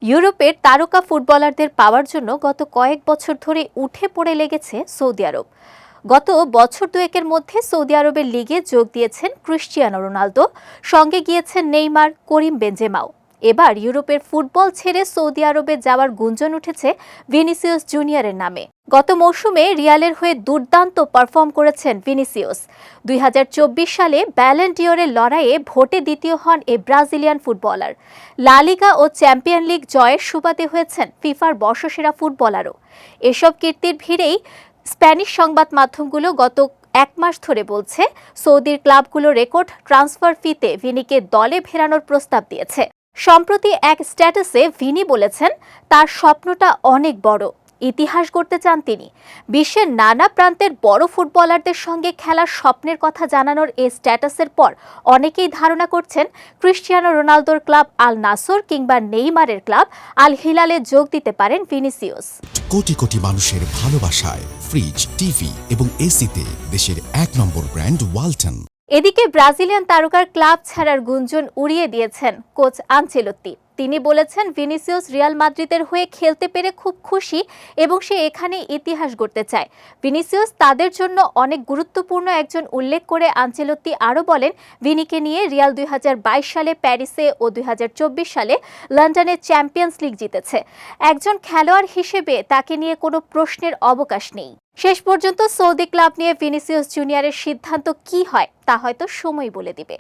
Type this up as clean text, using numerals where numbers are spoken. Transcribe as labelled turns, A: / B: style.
A: ইউরোপের তারকা ফুটবলারদের পাওয়ার জন্য গত কয়েক বছর ধরে উঠে পড়ে লেগেছে সৌদি আরব। গত বছর দুয়েকের মধ্যে সৌদি আরবের লিগে যোগ দিয়েছেন ক্রিস্টিয়ানো রোনালদো, সঙ্গে গিয়েছেন নেইমার, করিম বেনজেমাও। এবার ইউরোপের ফুটবল ছেড়ে সৌদি আরবে যাওয়ার গুঞ্জন উঠেছে ভিনিসিয়াস জুনিয়রের নামে। গত মৌসুমে রিয়ালের হয়ে দুর্দান্ত পারফর্ম করেছেন ভিনিসিয়াস। 2024 সালে ব্যালন ডিওরের লড়াইয়ে ভোটে দ্বিতীয় হন এই ব্রাজিলিয়ান ফুটবলার। লা লিগা ও চ্যাম্পিয়ন লিগ জয়ের সুবাদে হয়েছেন ফিফার বর্ষসেরা ফুটবলারও। এসব কীর্তির ভিড়েই স্প্যানিশ সংবাদ মাধ্যমগুলো গত এক মাস ধরে বলছে, সৌদির ক্লাবগুলো রেকর্ড ট্রান্সফার ফিতে ভিনিকে দলে ফেরানোর প্রস্তাব দিয়েছে। সম্প্রতি এক স্ট্যাটাসে ভিনি বলেছেন, তার স্বপ্নটা অনেক বড়, ইতিহাস গড়তে চান তিনি। বিশ্বের নানা প্রান্তের বড় ফুটবলারদের সঙ্গে খেলার স্বপ্নের কথা জানানোর এই স্ট্যাটাসের পর অনেকেই ধারণা করছেন ক্রিস্টিয়ানো রোনালদোর ক্লাব আল নাসর কিংবা নেইমারের ক্লাব আল হিলালে যোগ দিতে পারেন ভিনিসিয়াস।
B: কোটি কোটি মানুষের ভালোবাসায় ফ্রিজ, টিভি এবং এসিতে দেশের 1 নম্বর ব্র্যান্ড ওয়ালটন।
A: এদিকে ব্রাজিলিয়ান তারকার ক্লাব ছাড়ার গুঞ্জন উড়িয়ে দিয়েছেন কোচ আনচেলত্তি। তিনি বলেছেন, ভিনিসিয়াস রিয়াল মাদ্রিদের হয়ে খেলতে পেরে খুব খুশি এবং সে এখানে ইতিহাস গড়তে চায়। ভিনিসিয়াস তাদের জন্য অনেক গুরুত্বপূর্ণ একজন উল্লেখ করে আনচেলত্তি আরও বলেন, ভিনিকে নিয়ে রিয়াল 2022 সালে প্যারিসে ও 2024 সালে লন্ডনে চ্যাম্পিয়ন্স লিগ জিতেছে। একজন খেলোয়াড় হিসেবে তাকে নিয়ে কোনো প্রশ্নের অবকাশ নেই। শেষ পর্যন্ত সৌদি ক্লাব নিয়ে ভিনিসিয়াস জুনিয়রের সিদ্ধান্ত কি হয় তা হয়তো সময় বলে দিবে।